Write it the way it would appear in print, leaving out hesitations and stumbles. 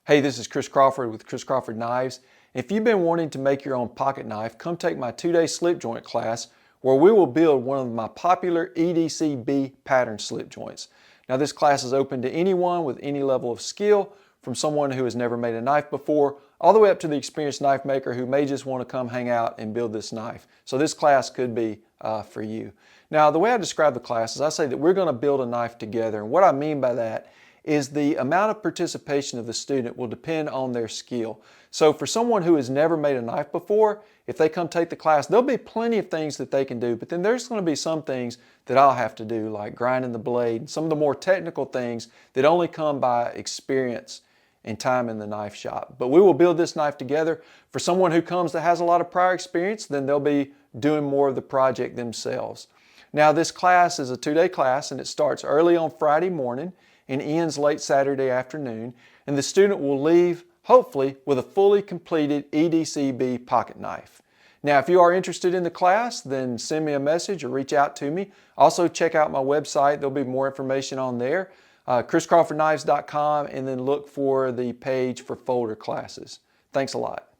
Hey, this is Chris Crawford with Chris Crawford Knives. If you've been wanting to make your own pocket knife, come take my 2-day slip joint class where we will build one of my popular EDCB pattern slip joints. Now this class is open to anyone with any level of skill, from someone who has never made a knife before, all the way up to the experienced knife maker who may just want to come hang out and build this knife. So this class could be for you. Now the way I describe the class is I say that we're going to build a knife together, and what I mean by that is the amount of participation of the student will depend on their skill. So for someone who has never made a knife before, if they come take the class, there'll be plenty of things that they can do, but then there's going to be some things that I'll have to do, like grinding the blade, some of the more technical things that only come by experience and time in the knife shop. But we will build this knife together. For someone who comes that has a lot of prior experience, then they'll be doing more of the project themselves. Now this class is a 2-day class, and it starts early on Friday morning and ends late Saturday afternoon, and the student will leave hopefully with a fully completed EDCB pocket knife. Now if you are interested in the class, then send me a message or reach out to me. Also check out my website, there'll be more information on there, chriscrawfordknives.com, and then look for the page for folder classes. Thanks a lot.